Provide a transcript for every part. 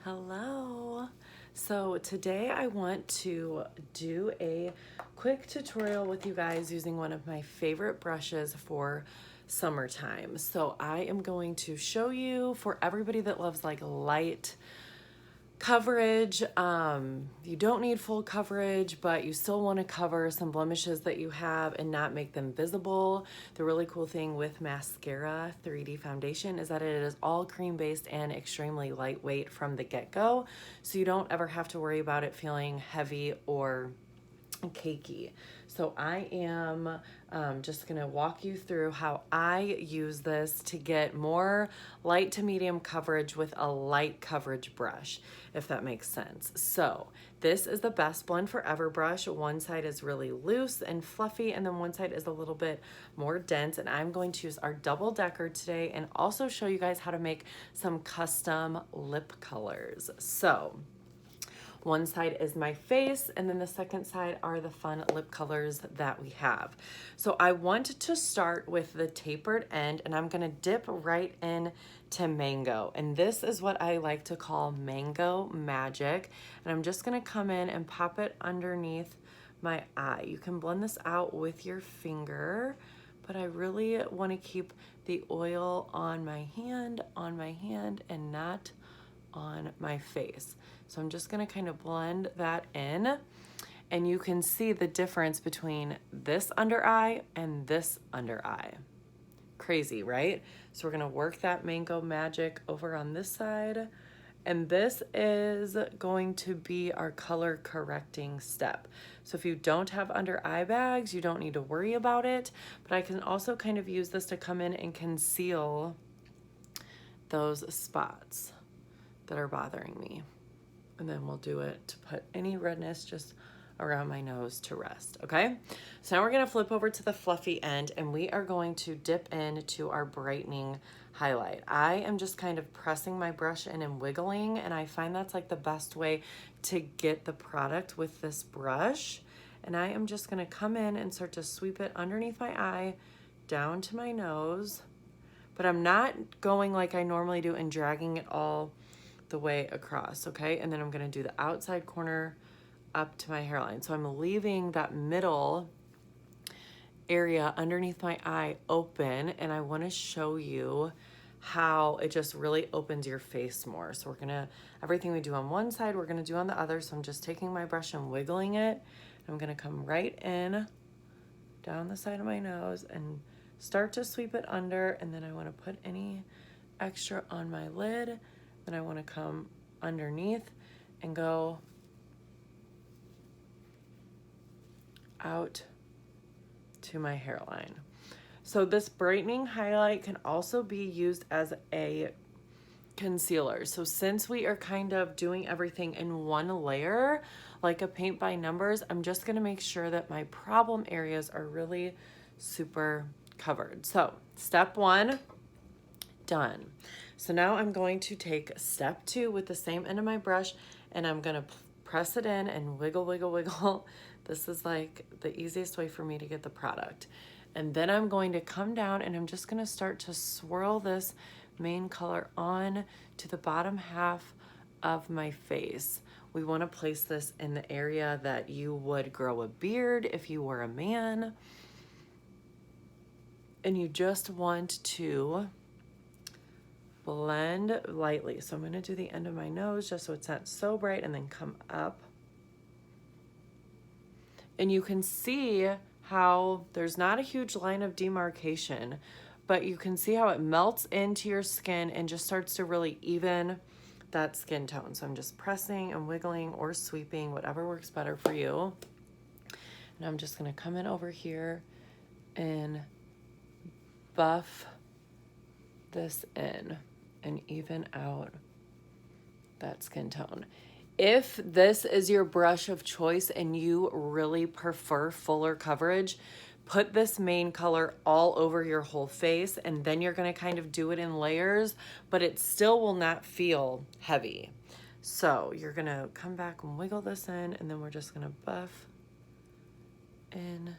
Hello. So today I want to do a quick tutorial with you guys using one of my favorite brushes for summertime. So I am going to show you, for everybody that loves like light coverage, you don't need full coverage, but you still want to cover some blemishes that you have and not make them visible. The really cool thing with mascara 3D foundation is that it is all cream based and extremely lightweight from the get-go, so you don't ever have to worry about it feeling heavy or cakey. So I am just gonna walk you through how I use this to get more light to medium coverage with a light coverage brush, if that makes sense. So this is the Best Blend Forever brush. One side is really loose and fluffy, and then one side is a little bit more dense, and I'm going to use our double decker today and also show you guys how to make some custom lip colors. So one side is my face, and then the second side are the fun lip colors that we have. So I want to start with the tapered end, and I'm gonna dip right in to Mango. And this is what I like to call Mango Magic. And I'm just gonna come in and pop it underneath my eye. You can blend this out with your finger, but I really wanna keep the oil on my hand, and not on my face. So I'm just gonna kind of blend that in, and you can see the difference between this under eye and this under eye. Crazy, right? So we're gonna work that Mango Magic over on this side, and this is going to be our color correcting step. So if you don't have under eye bags, you don't need to worry about it, but I can also kind of use this to come in and conceal those spots that are bothering me. And then we'll do it to put any redness just around my nose to rest, okay? So now we're gonna flip over to the fluffy end, and we are going to dip into our brightening highlight. I am just kind of pressing my brush in and wiggling, and I find that's like the best way to get the product with this brush. And I am just gonna come in and start to sweep it underneath my eye, down to my nose, but I'm not going like I normally do and dragging it all the way across, okay? And then I'm gonna do the outside corner up to my hairline. So I'm leaving that middle area underneath my eye open, and I wanna show you how it just really opens your face more. So we're gonna, everything we do on one side, we're gonna do on the other. So I'm just taking my brush and wiggling it. I'm gonna come right in, down the side of my nose, and start to sweep it under, and then I wanna put any extra on my lid. Then I want to come underneath and go out to my hairline. So this brightening highlight can also be used as a concealer. So since we are kind of doing everything in one layer, like a paint by numbers, I'm just gonna make sure that my problem areas are really super covered. So step one, done. So now I'm going to take step two with the same end of my brush, and I'm gonna press it in and wiggle, wiggle, wiggle. This is like the easiest way for me to get the product. And then I'm going to come down, and I'm just gonna start to swirl this main color on to the bottom half of my face. We wanna place this in the area that you would grow a beard if you were a man. And you just want to blend lightly. So I'm gonna do the end of my nose just so it's not so bright, and then come up. And you can see how there's not a huge line of demarcation, but you can see how it melts into your skin and just starts to really even that skin tone. So I'm just pressing and wiggling or sweeping, whatever works better for you. And I'm just gonna come in over here and buff this in and even out that skin tone. If this is your brush of choice and you really prefer fuller coverage, put this main color all over your whole face, and then you're gonna kind of do it in layers, but it still will not feel heavy. So you're gonna come back and wiggle this in, and then we're just gonna buff in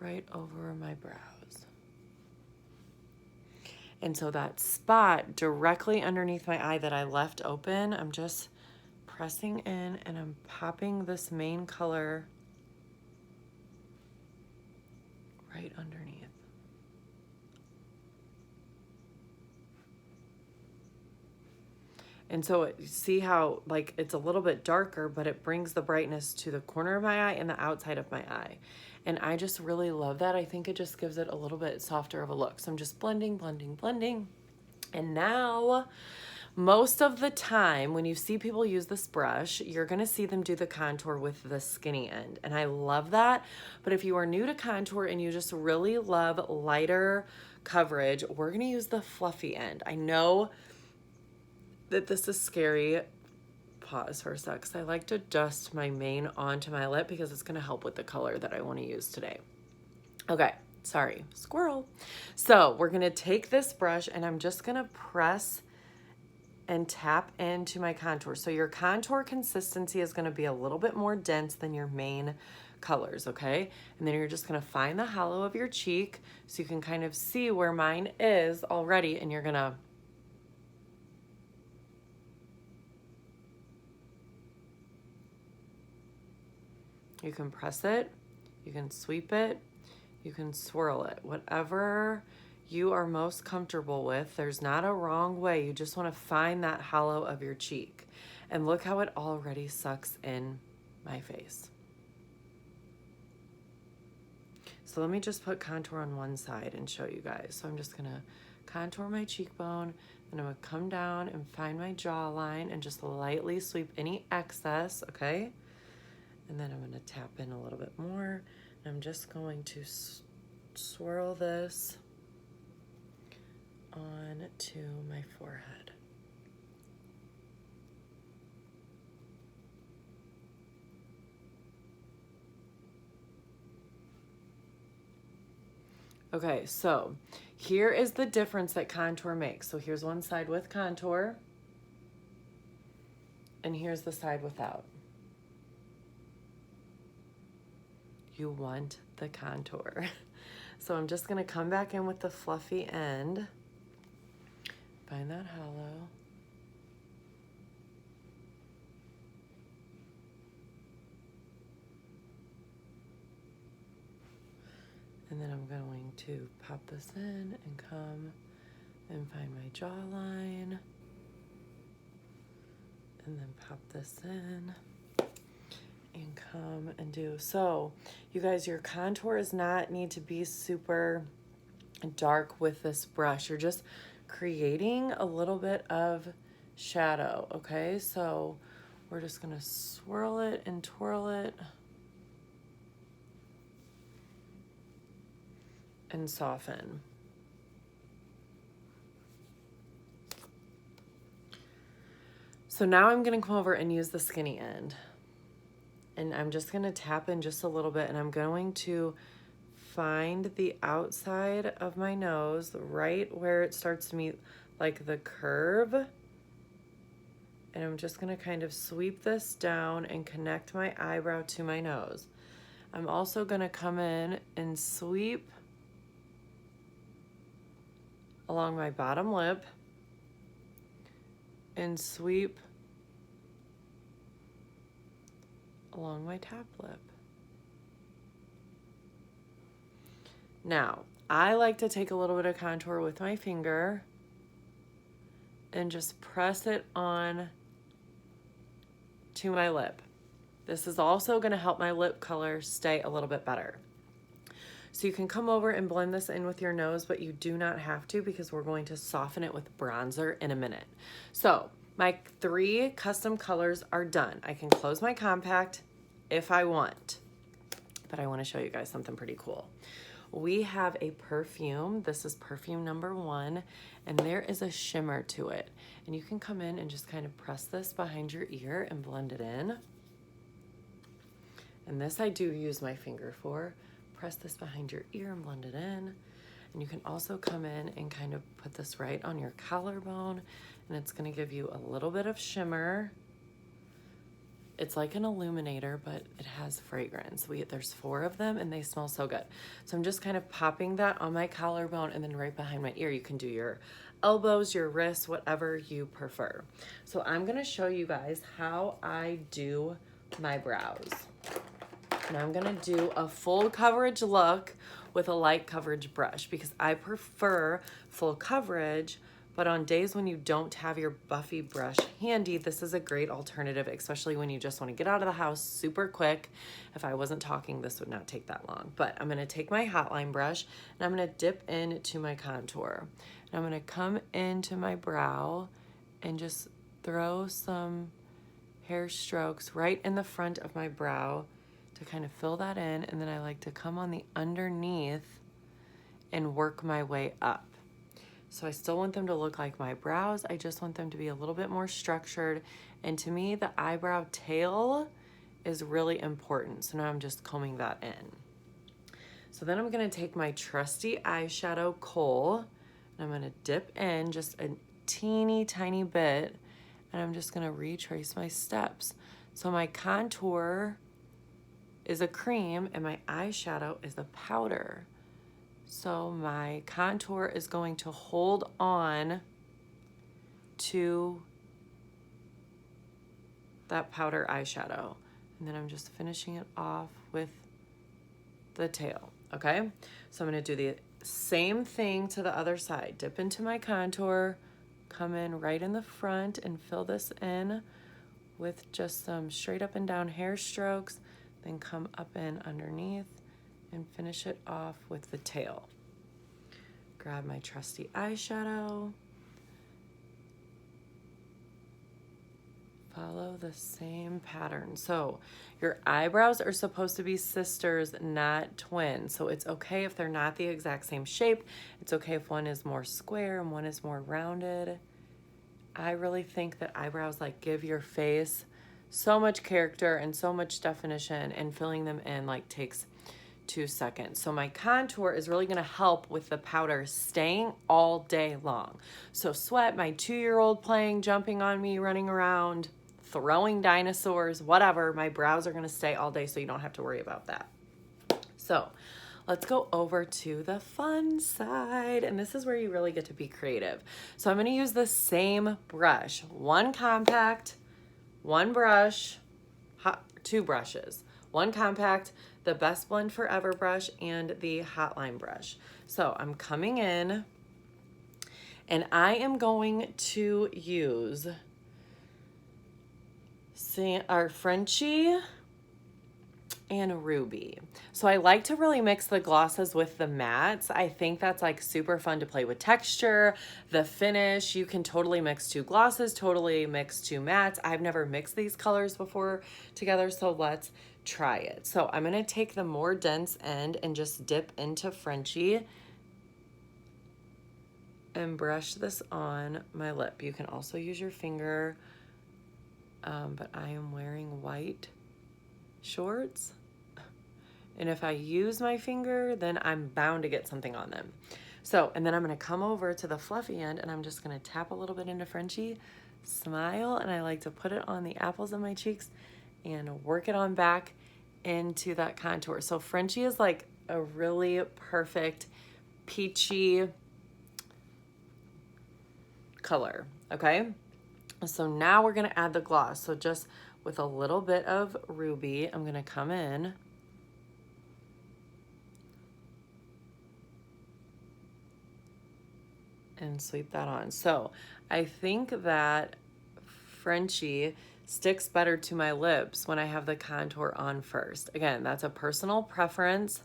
right over my brows. And so that spot directly underneath my eye that I left open, I'm just pressing in and I'm popping this main color right underneath. And so see how like it's a little bit darker, but it brings the brightness to the corner of my eye and the outside of my eye. And I just really love that. I think it just gives it a little bit softer of a look. So I'm just blending, blending, blending. And now, most of the time when you see people use this brush, you're gonna see them do the contour with the skinny end. And I love that. But if you are new to contour and you just really love lighter coverage, we're gonna use the fluffy end. I know that this is scary. Pause for a sec, because I like to dust my mane onto my lip because it's gonna help with the color that I wanna use today. Okay, sorry, squirrel. So we're gonna take this brush and I'm just gonna press and tap into my contour. So your contour consistency is gonna be a little bit more dense than your main colors, okay? And then you're just gonna find the hollow of your cheek so you can kind of see where mine is already, and you're gonna you can press it, you can sweep it, you can swirl it, whatever you are most comfortable with. There's not a wrong way. You just want to find that hollow of your cheek. And look how it already sucks in my face. So let me just put contour on one side and show you guys. So I'm just gonna contour my cheekbone, and I'm gonna come down and find my jawline and just lightly sweep any excess, okay? And then I'm gonna tap in a little bit more. And I'm just going to swirl this on to my forehead. Okay, so here is the difference that contour makes. So here's one side with contour, and here's the side without. You want the contour. So I'm just gonna come back in with the fluffy end, find that hollow. And then I'm going to pop this in and come and find my jawline. And then pop this in and come and do. So you guys, your contour does not need to be super dark with this brush. You're just creating a little bit of shadow, okay? So we're just gonna swirl it and twirl it and soften. So now I'm gonna come over and use the skinny end. And I'm just gonna tap in just a little bit, and I'm going to find the outside of my nose, right where it starts to meet like the curve. And I'm just gonna kind of sweep this down and connect my eyebrow to my nose. I'm also gonna come in and sweep along my bottom lip and sweep along my top lip. Now, I like to take a little bit of contour with my finger and just press it on to my lip. This is also going to help my lip color stay a little bit better. So you can come over and blend this in with your nose, but you do not have to, because we're going to soften it with bronzer in a minute. So my 3 custom colors are done. I can close my compact if I want, but I want to show you guys something pretty cool. We have a perfume. This is perfume number 1, and there is a shimmer to it. And you can come in and just kind of press this behind your ear and blend it in. And this I do use my finger for. Press this behind your ear and blend it in. And you can also come in and kind of put this right on your collarbone, and it's gonna give you a little bit of shimmer. It's like an illuminator, but it has fragrance. There's 4 of them and they smell so good. So I'm just kind of popping that on my collarbone and then right behind my ear. You can do your elbows, your wrists, whatever you prefer. So I'm gonna show you guys how I do my brows. And I'm gonna do a full coverage look with a light coverage brush because I prefer full coverage, but on days when you don't have your Buffy brush handy, this is a great alternative, especially when you just wanna get out of the house super quick. If I wasn't talking, this would not take that long. But I'm gonna take my Hotline brush and I'm gonna dip into my contour. And I'm gonna come into my brow and just throw some hair strokes right in the front of my brow to kind of fill that in, and then I like to come on the underneath and work my way up. So I still want them to look like my brows. I just want them to be a little bit more structured. And to me, the eyebrow tail is really important. So now I'm just combing that in. So then I'm gonna take my trusty eyeshadow Kohl, and I'm gonna dip in just a teeny tiny bit, and I'm just gonna retrace my steps. So my contour is a cream and my eyeshadow is a powder. So my contour is going to hold on to that powder eyeshadow. And then I'm just finishing it off with the tail, okay? So I'm gonna do the same thing to the other side. Dip into my contour, come in right in the front and fill this in with just some straight up and down hair strokes, then come up in underneath and finish it off with the tail. Grab my trusty eyeshadow. Follow the same pattern. So your eyebrows are supposed to be sisters, not twins. So it's okay if they're not the exact same shape. It's okay if one is more square and one is more rounded. I really think that eyebrows like give your face so much character and so much definition, and filling them in like takes 2 seconds. So my contour is really gonna help with the powder staying all day long. So Sweat, my 2-year-old playing, jumping on me, running around, throwing dinosaurs, whatever, my brows are gonna stay all day, so you don't have to worry about that. So let's go over to the fun side, and this is where you really get to be creative. So I'm gonna use the same brush, one compact, one brush, 2 brushes, one compact, the Best Blend Forever brush, and the Hotline brush. So I'm coming in, and I am going to use our Frenchie and Ruby. So I like to really mix the glosses with the mattes. I think that's like super fun to play with texture, the finish. You can totally mix 2 glosses, totally mix 2 mattes. I've never mixed these colors before together, so let's try it. So I'm gonna take the more dense end and just dip into Frenchie and brush this on my lip. You can also use your finger, but I am wearing white shorts. And if I use my finger, then I'm bound to get something on them. So, and then I'm gonna come over to the fluffy end and I'm just gonna tap a little bit into Frenchie, smile, and I like to put it on the apples of my cheeks and work it on back into that contour. So Frenchie is like a really perfect peachy color, okay? So now we're gonna add the gloss. So just with a little bit of Ruby, I'm gonna come in and sweep that on. So I think that Frenchie sticks better to my lips when I have the contour on first. Again, that's a personal preference.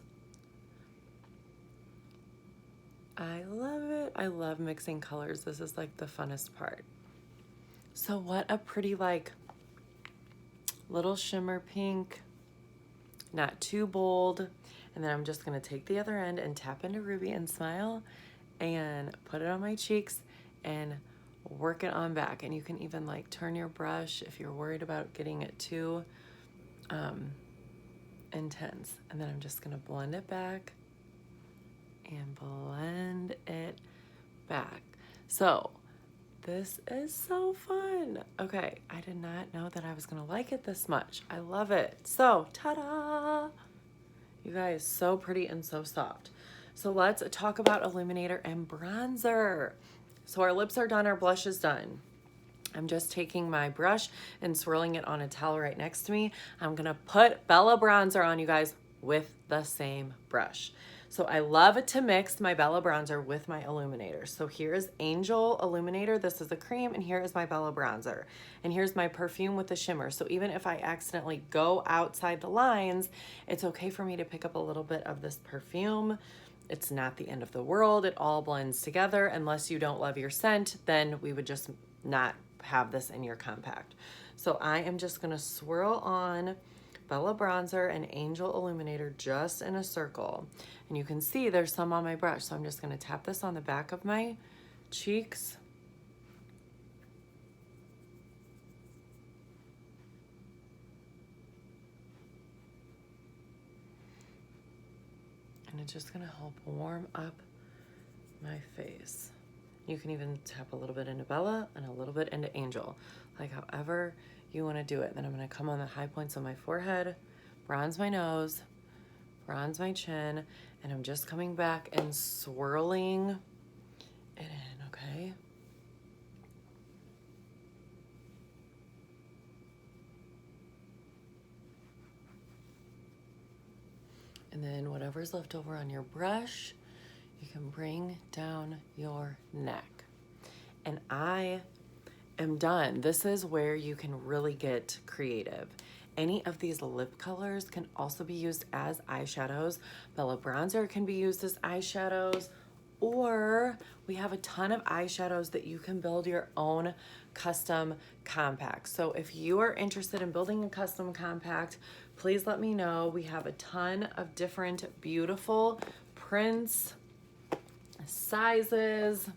I love it. I love mixing colors. This is like the funnest part. So what a pretty like little shimmer pink, not too bold. And then I'm just gonna take the other end and tap into Ruby and smile and put it on my cheeks and work it on back. And you can even like turn your brush if you're worried about getting it too intense. And then I'm just gonna blend it back and blend it back. So This is so fun. Okay, I did not know that I was gonna like it this much. I love it. So, ta-da! You guys, so pretty and so soft. So let's talk about illuminator and bronzer. So our lips are done, our blush is done. I'm just taking my brush and swirling it on a towel right next to me. I'm gonna put Bella bronzer on, you guys, with the same brush. So I love to mix my Bella bronzer with my illuminator. So here's Angel Illuminator. This is a cream, and here is my Bella bronzer. And here's my perfume with the shimmer. So even if I accidentally go outside the lines, it's okay for me to pick up a little bit of this perfume. It's not the end of the world. It all blends together. Unless you don't love your scent, then we would just not have this in your compact. So I am just gonna swirl on Bella bronzer and Angel Illuminator just in a circle. And you can see there's some on my brush. So I'm just gonna tap this on the back of my cheeks. And it's just gonna help warm up my face. You can even tap a little bit into Bella and a little bit into Angel, like however you want to do it. Then I'm going to come on the high points of my forehead, bronze my nose, bronze my chin, and I'm just coming back and swirling it in, okay? And then whatever's left over on your brush, you can bring down your neck. And I am done. This is where you can really get creative. Any of these lip colors can also be used as eyeshadows. Bella bronzer can be used as eyeshadows, or we have a ton of eyeshadows that you can build your own custom compact. So if you are interested in building a custom compact, please let me know. We have a ton of different beautiful prints, sizes,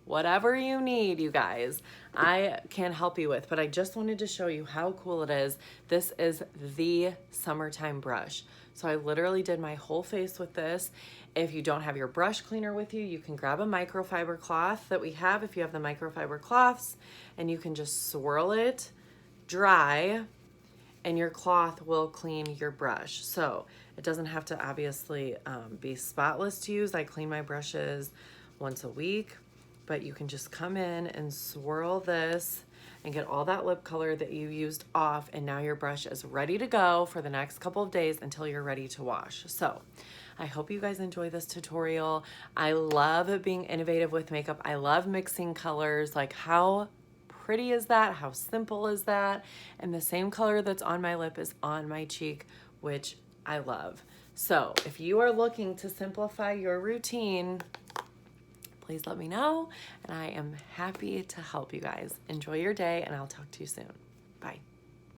whatever you need, you guys, I can help you with. But I just wanted to show you how cool it is. This is the summertime brush. So I literally did my whole face with this. If you don't have your brush cleaner with you, you can grab a microfiber cloth that we have if you have the microfiber cloths, and you can just swirl it dry, and your cloth will clean your brush. So it doesn't have to obviously be spotless to use. I clean my brushes once a week, but you can just come in and swirl this and get all that lip color that you used off, and now your brush is ready to go for the next couple of days until you're ready to wash. So I hope you guys enjoy this tutorial. I love being innovative with makeup. I love mixing colors. Like, how pretty is that? How simple is that? And the same color that's on my lip is on my cheek, which I love. So if you are looking to simplify your routine, please let me know, and I am happy to help you guys. Enjoy your day, and I'll talk to you soon. Bye.